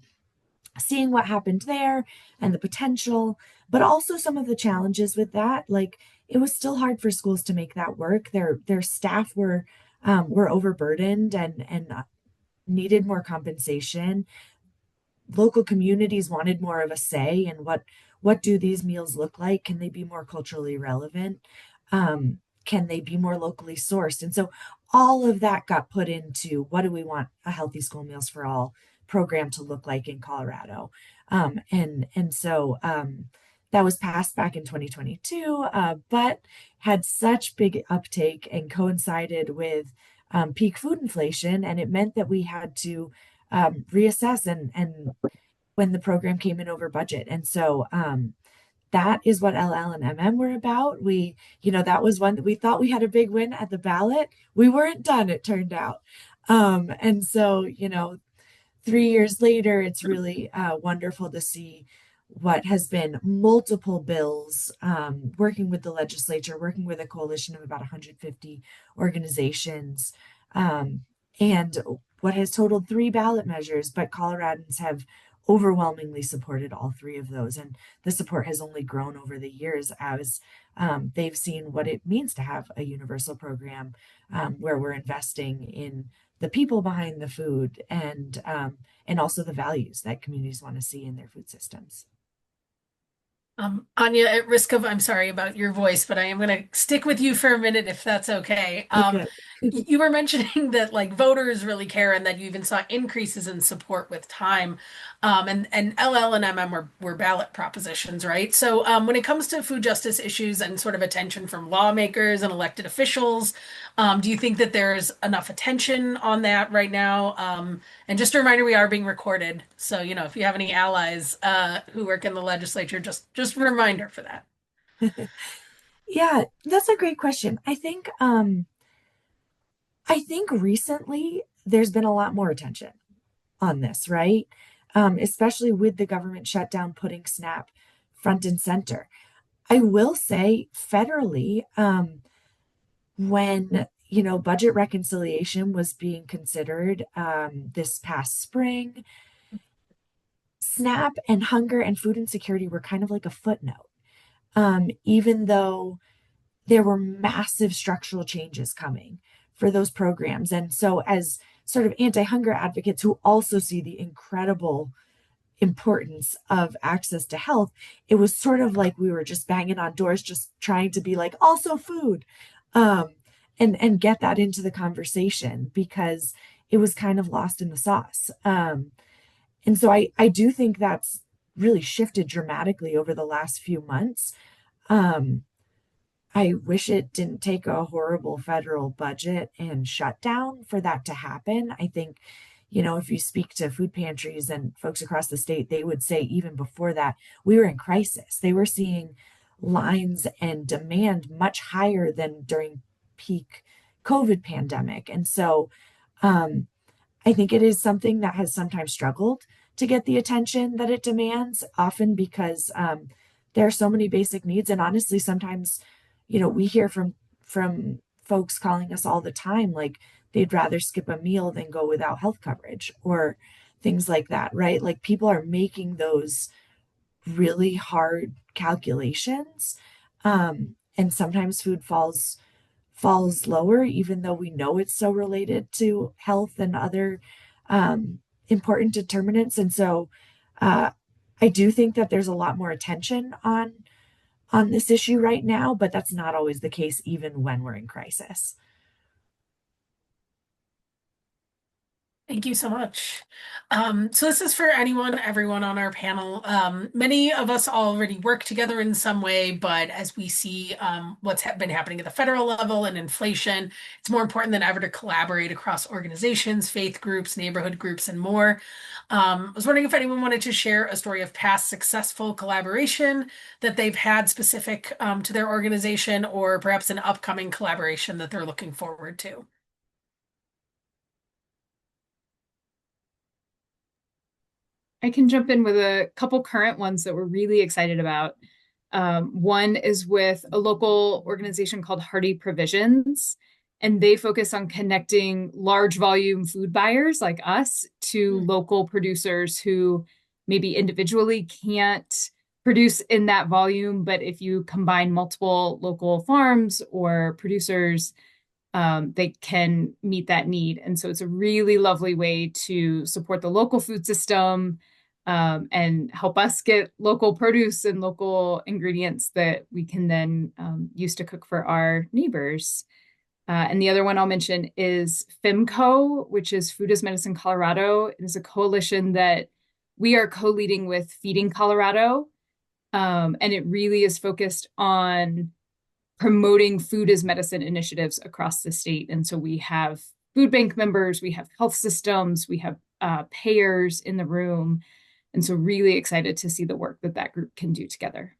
F: seeing what happened there and the potential, but also some of the challenges with that, like it was still hard for schools to make that work. Their staff were overburdened and needed more compensation. Local communities wanted more of a say in what do these meals look like? Can they be more culturally relevant? Can they be more locally sourced? And so all of that got put into what do we want a Healthy School Meals for All program to look like in Colorado. And so that was passed back in 2022, but had such big uptake and coincided with peak food inflation. And it meant that we had to reassess and when the program came in over budget. And so that is what LL and MM were about. That was one that we thought we had a big win at the ballot. We weren't done, it turned out. And so, 3 years later, it's really wonderful to see what has been multiple bills, working with the legislature, working with a coalition of about 150 organizations, and what has totaled 3 ballot measures, but Coloradans have overwhelmingly supported all 3 of those. And the support has only grown over the years as they've seen what it means to have a universal program where we're investing in the people behind the food and also the values that communities want to see in their food systems.
A: Anya, at risk of, I'm sorry about your voice, but I am going to stick with you for a minute if that's okay.
F: Okay.
A: You were mentioning that like voters really care and that you even saw increases in support with time. And LL and MM were ballot propositions, right? So when it comes to food justice issues and sort of attention from lawmakers and elected officials, do you think that there's enough attention on that right now? And just a reminder, we are being recorded. So, if you have any allies who work in the legislature, just a reminder for that.
F: Yeah, that's a great question. I think recently there's been a lot more attention on this, right? Especially with the government shutdown putting SNAP front and center. I will say federally, when budget reconciliation was being considered this past spring, SNAP and hunger and food insecurity were kind of like a footnote, even though there were massive structural changes coming for those programs. And so as sort of anti-hunger advocates who also see the incredible importance of access to health, it was sort of like we were just banging on doors, just trying to be like, also food, and get that into the conversation because it was kind of lost in the sauce. And so I do think that's really shifted dramatically over the last few months. Um, I wish it didn't take a horrible federal budget and shutdown for that to happen. I think, if you speak to food pantries and folks across the state, they would say even before that, we were in crisis. They were seeing lines and demand much higher than during peak COVID pandemic. And so I think it is something that has sometimes struggled to get the attention that it demands, often because there are so many basic needs. And honestly, sometimes, we hear from folks calling us all the time, like they'd rather skip a meal than go without health coverage or things like that, right? Like people are making those really hard calculations. And sometimes food falls lower, even though we know it's so related to health and other important determinants. And so uh, I do think that there's a lot more attention on this issue right now, but that's not always the case, even when we're in crisis.
A: Thank you so much. So this is for everyone on our panel. Many of us already work together in some way, but as we see what's been happening at the federal level and inflation, it's more important than ever to collaborate across organizations, faith groups, neighborhood groups, and more. I was wondering if anyone wanted to share a story of past successful collaboration that they've had specific to their organization, or perhaps an upcoming collaboration that they're looking forward to.
E: I can jump in with a couple current ones that we're really excited about. One is with a local organization called Hearty Provisions, and they focus on connecting large volume food buyers like us to local producers who maybe individually can't produce in that volume, but if you combine multiple local farms or producers, they can meet that need. And so it's a really lovely way to support the local food system and help us get local produce and local ingredients that we can then use to cook for our neighbors. And the other one I'll mention is FIMCO, which is Food as Medicine Colorado. It is a coalition that we are co-leading with Feeding Colorado. And it really is focused on promoting food as medicine initiatives across the state. And so we have food bank members, we have health systems, we have payers in the room. And so really excited to see the work that that group can do together.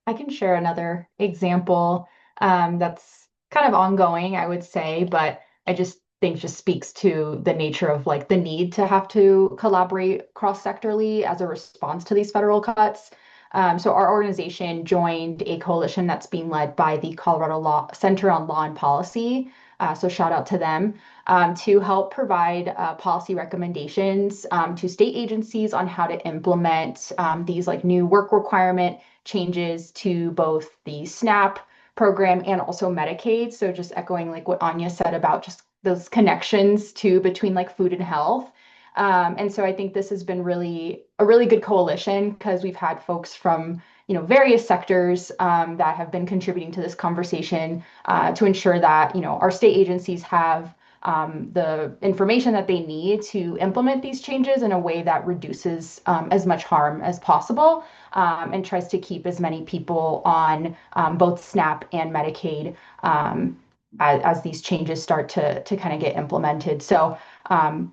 C: I can share another example that's kind of ongoing, I would say, but I just think just speaks to the nature of like the need to have to collaborate cross-sectorally as a response to these federal cuts. So our organization joined a coalition that's being led by the Colorado Law Center on Law and Policy. So shout out to them to help provide policy recommendations to state agencies on how to implement these like new work requirement changes to both the SNAP program and also Medicaid. So just echoing like what Anya said about just those connections to between like food and health. And so I think this has been really a really good coalition because we've had folks from various sectors that have been contributing to this conversation to ensure that our state agencies have the information that they need to implement these changes in a way that reduces as much harm as possible and tries to keep as many people on both SNAP and Medicaid as these changes start to kind of get implemented. So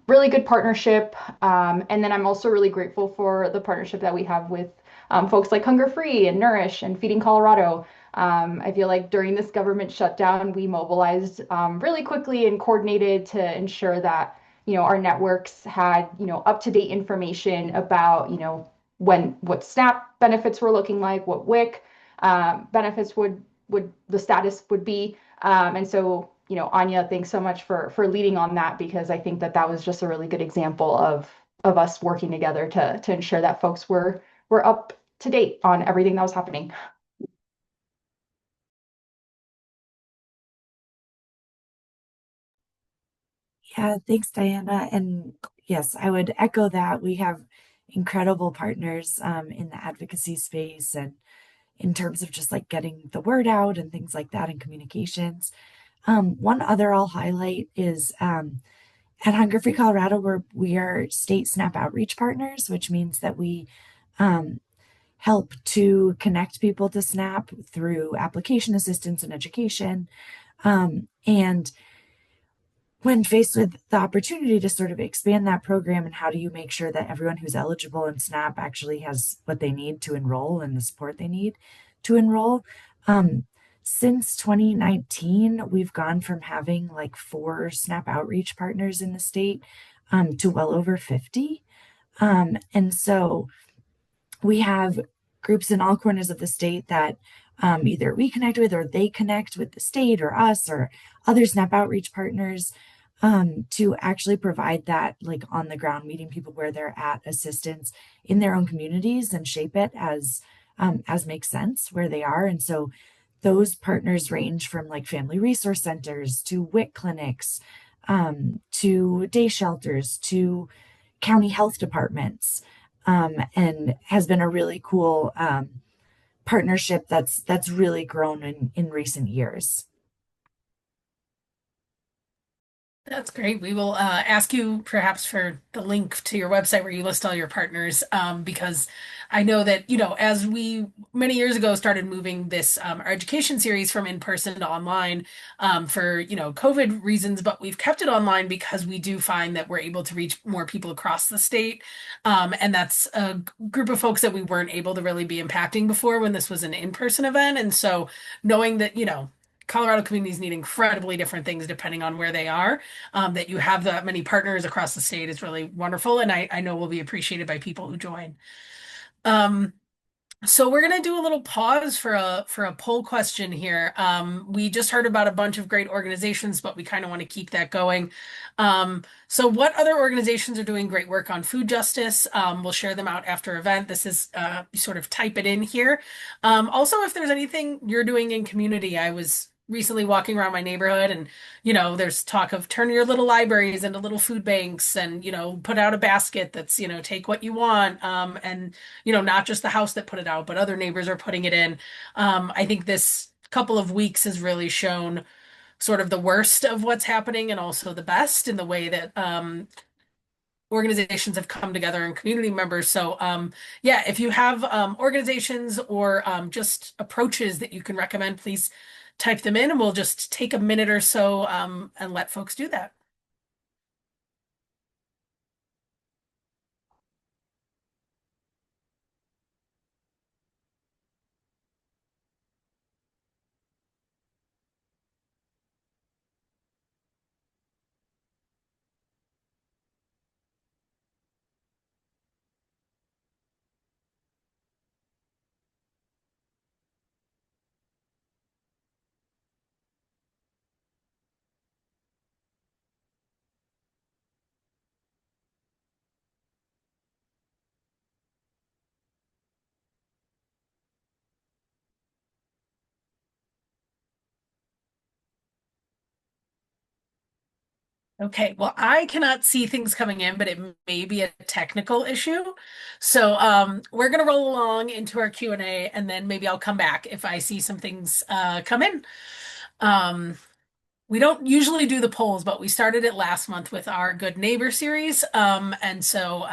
C: really good partnership. And then I'm also really grateful for the partnership that we have with folks like Hunger Free and Nourish and Feeding Colorado. I feel like during this government shutdown, we mobilized really quickly and coordinated to ensure that our networks had up-to-date information about what SNAP benefits were looking like, what WIC benefits would the status would be, and so Anya, thanks so much for leading on that because I think that was just a really good example of us working together to ensure that folks were up to date on everything that was happening.
F: Yeah, thanks, Diana. And yes, I would echo that. We have incredible partners in the advocacy space and in terms of just like getting the word out and things like that in communications. One other I'll highlight is At Hunger Free Colorado, we are state SNAP outreach partners, which means that we um, help to connect people to SNAP through application assistance and education. And when faced with the opportunity to sort of expand that program, and how do you make sure that everyone who's eligible in SNAP actually has what they need to enroll and the support they need to enroll? Um, since 2019, we've gone from having like 4 SNAP outreach partners in the state to well over 50. And so we have groups in all corners of the state that either we connect with or they connect with the state or us or other SNAP outreach partners to actually provide that like on the ground, meeting people where they're at, assistance in their own communities and shape it as makes sense where they are. And so those partners range from like family resource centers to WIC clinics, to day shelters, to county health departments, and has been a really cool partnership that's really grown in recent years.
A: That's great. We will ask you perhaps for the link to your website where you list all your partners, because I know that, as we many years ago started moving this our education series from in person to online for, COVID reasons, but we've kept it online because we do find that we're able to reach more people across the state. And that's a group of folks that we weren't able to really be impacting before when this was an in-person event. And so knowing that, Colorado communities need incredibly different things depending on where they are. That you have that many partners across the state is really wonderful, and I know will be appreciated by people who join. Um, so we're gonna do a little pause for a poll question here. We just heard about a bunch of great organizations, but we kind of want to keep that going. So what other organizations are doing great work on food justice? We'll share them out after event. This is sort of type it in here. Also, if there's anything you're doing in community, I was recently walking around my neighborhood and there's talk of turn your little libraries into little food banks and put out a basket that's take what you want, and not just the house that put it out, but other neighbors are putting it in. I think this couple of weeks has really shown sort of the worst of what's happening and also the best in the way that organizations have come together and community members. So yeah, if you have organizations or just approaches that you can recommend, please type them in and we'll just take a minute or so and let folks do that. Okay, well, I cannot see things coming in, but it may be a technical issue. So we're gonna roll along into our Q&A and then maybe I'll come back if I see some things come in. Um, we don't usually do the polls, but we started it last month with our Good Neighbor series. And so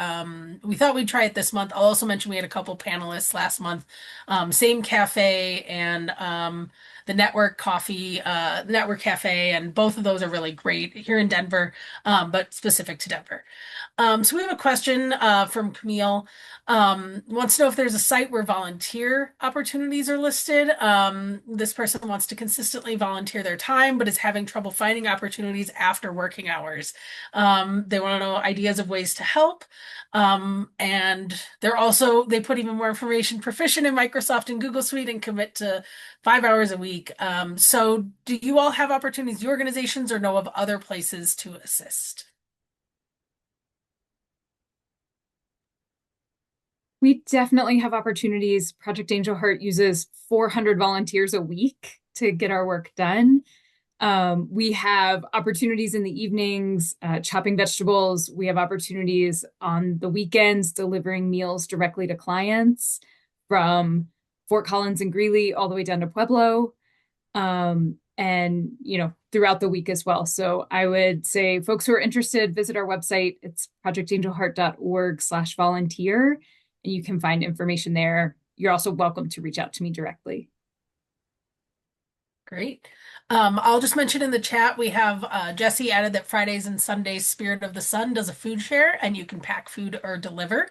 A: we thought we'd try it this month. I'll also mention we had a couple panelists last month, Same Cafe and the Network Cafe, and both of those are really great here in Denver, but specific to Denver. So we have a question from Camille. Wants to know if there's a site where volunteer opportunities are listed. This person wants to consistently volunteer their time, but is having trouble finding opportunities after working hours. They want to know ideas of ways to help. And they put even more information, proficient in Microsoft and Google Suite and commit to 5 hours a week. So do you all have opportunities, your organizations, or know of other places to assist?
E: We definitely have opportunities. Project Angel Heart uses 400 volunteers a week to get our work done. We have opportunities in the evenings, chopping vegetables. We have opportunities on the weekends, delivering meals directly to clients from Fort Collins and Greeley all the way down to Pueblo. and throughout the week as well. So I would say folks who are interested, visit our website. It's projectangelheart.org/volunteer, and you can find information there. You're also welcome to reach out to me directly.
A: Great. I'll just mention in the chat, we have Jesse added that Fridays and Sundays Spirit of the Sun does a food share, and you can pack food or deliver.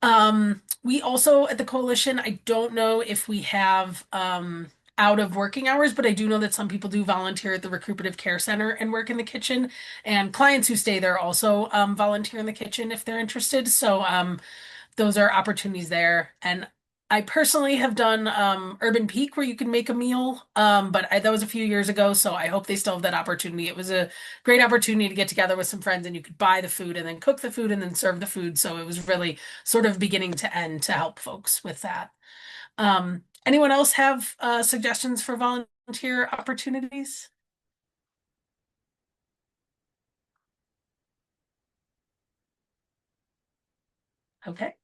A: We also at the coalition, I don't know if we have out of working hours, but I do know that some people do volunteer at the Recuperative Care Center and work in the kitchen, and clients who stay there also volunteer in the kitchen if they're interested. So those are opportunities there. And I personally have done Urban Peak where you can make a meal, but that was a few years ago, so I hope they still have that opportunity. It was a great opportunity to get together with some friends and you could buy the food and then cook the food and then serve the food. So it was really sort of beginning to end to help folks with that. Anyone else have suggestions for volunteer opportunities? Okay.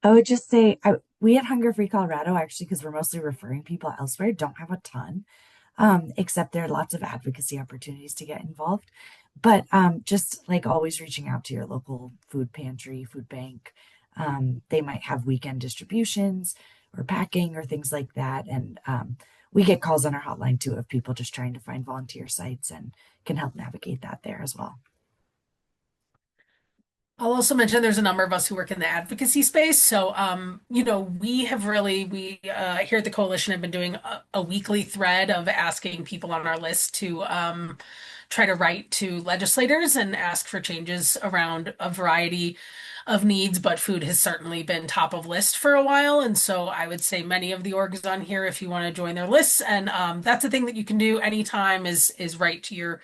F: I would just say we at Hunger Free Colorado, actually, because we're mostly referring people elsewhere, don't have a ton, except there are lots of advocacy opportunities to get involved. But just like always reaching out to your local food pantry, food bank. They might have weekend distributions or packing or things like that. And we get calls on our hotline too of people just trying to find volunteer sites and can help navigate that there as well.
A: I'll also mention there's a number of us who work in the advocacy space. So, we here at the coalition have been doing a weekly thread of asking people on our list to try to write to legislators and ask for changes around a variety of needs, but food has certainly been top of list for a while. And so I would say many of the orgs on here, if you want to join their lists, and that's a thing that you can do anytime is write to your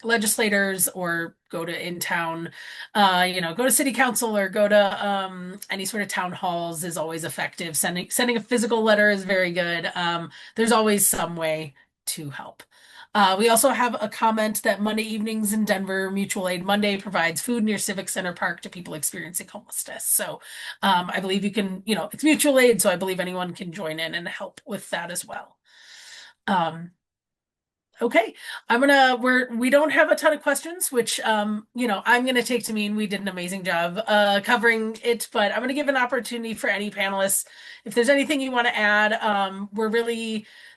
A: legislators or go to in-town, go to city council or go to any sort of town halls is always effective. Sending a physical letter is very good. There's always some way to help. We also have a comment that Monday evenings in Denver, Mutual Aid Monday provides food near Civic Center Park to people experiencing homelessness. So I believe you can, it's mutual aid, so I believe anyone can join in and help with that as well. Okay, we don't have a ton of questions, which, I'm gonna take to mean we did an amazing job covering it, but I'm gonna give an opportunity for any panelists. If there's anything you want to add,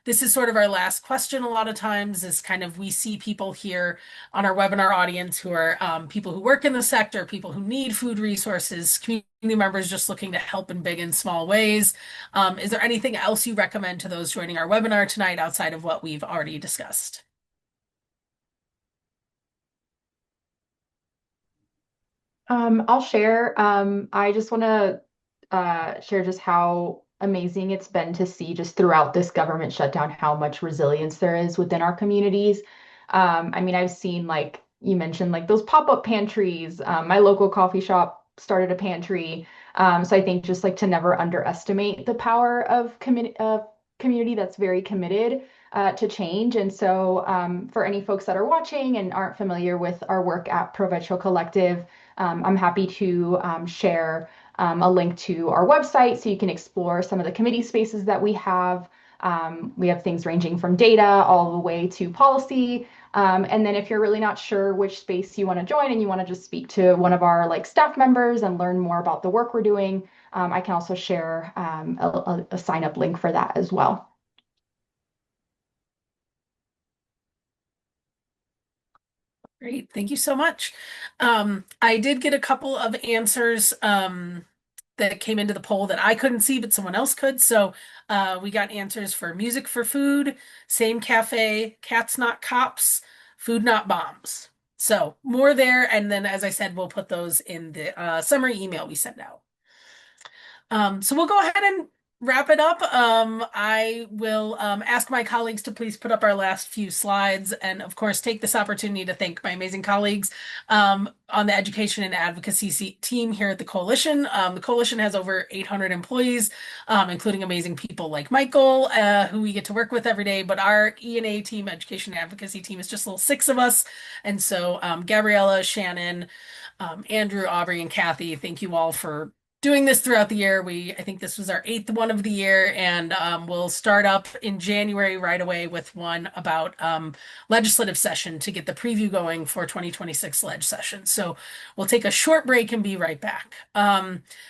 A: this is sort of our last question a lot of times is kind of, we see people here on our webinar audience who are people who work in the sector, people who need food resources, community members just looking to help in big and small ways. Is there anything else you recommend to those joining our webinar tonight outside of what we've already discussed?
C: I'll share. I just want to share just how amazing it's been to see just throughout this government shutdown how much resilience there is within our communities. I've seen, like you mentioned, like those pop-up pantries. My local coffee shop started a pantry. So I think just like to never underestimate the power of community that's very committed to change. And so for any folks that are watching and aren't familiar with our work at Provincial Collective, I'm happy to share a link to our website so you can explore some of the committee spaces that we have. We have things ranging from data all the way to policy. And then if you're really not sure which space you want to join and you want to just speak to one of our staff members and learn more about the work we're doing, I can also share a sign up link for that as well.
A: Great, thank you so much. I did get a couple of answers that came into the poll that I couldn't see, but someone else could. So we got answers for music for food, same cafe, cats not cops, food not bombs. So more there. And then, as I said, we'll put those in the summary email we send out. So we'll go ahead and wrap it up. I will ask my colleagues to please put up our last few slides and of course take this opportunity to thank my amazing colleagues on the education and advocacy team here at the Coalition. The Coalition has over 800 employees, including amazing people like Michael, who we get to work with every day, but our E&A team, education and advocacy team, is just a little 6 of us. And so Gabriella, Shannon, Andrew, Aubrey, and Kathy, thank you all for doing this throughout the year. I think this was our 8th one of the year, and we'll start up in January right away with one about legislative session to get the preview going for 2026 leg session. So we'll take a short break and be right back.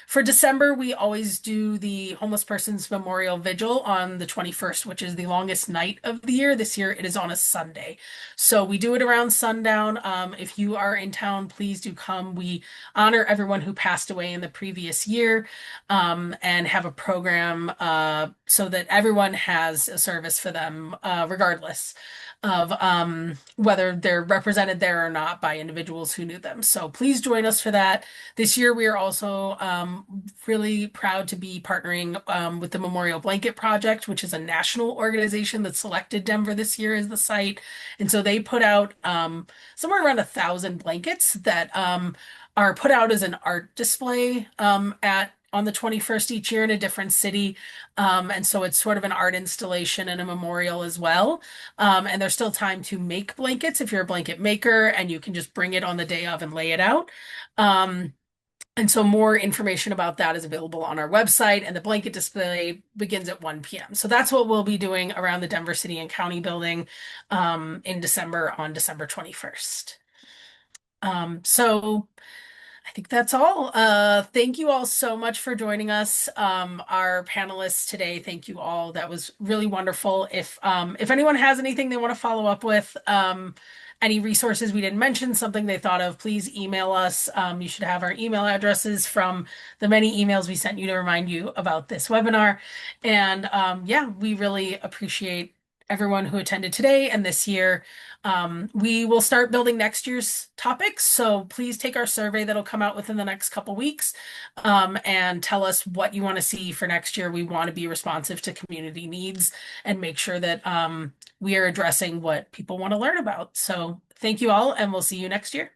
A: For December, we always do the Homeless Persons Memorial Vigil on the 21st, which is the longest night of the year. This year it is on a Sunday. So we do it around sundown. If you are in town, please do come. We honor everyone who passed away in the previous year, and have a program so that everyone has a service for them, regardless of whether they're represented there or not by individuals who knew them. So please join us for that. This year, we are also really proud to be partnering with the Memorial Blanket Project, which is a national organization that selected Denver this year as the site. And so they put out somewhere around 1,000 blankets that are put out as an art display on the 21st each year in a different city. And so it's sort of an art installation and a memorial as well. And there's still time to make blankets if you're a blanket maker, and you can just bring it on the day of and lay it out. And so more information about that is available on our website, and the blanket display begins at 1 p.m. So that's what we'll be doing around the Denver City and County building in December, on December 21st. So I think that's all. Thank you all so much for joining us. Our panelists today, thank you all. That was really wonderful. If anyone has anything they want to follow up with, any resources we didn't mention, something they thought of, please email us. You should have our email addresses from the many emails we sent you to remind you about this webinar. And yeah, we really appreciate everyone who attended today and this year. We will start building next year's topics, so please take our survey that'll come out within the next couple weeks, and tell us what you want to see for next year. We want to be responsive to community needs and make sure that we are addressing what people want to learn about. So thank you all, and we'll see you next year.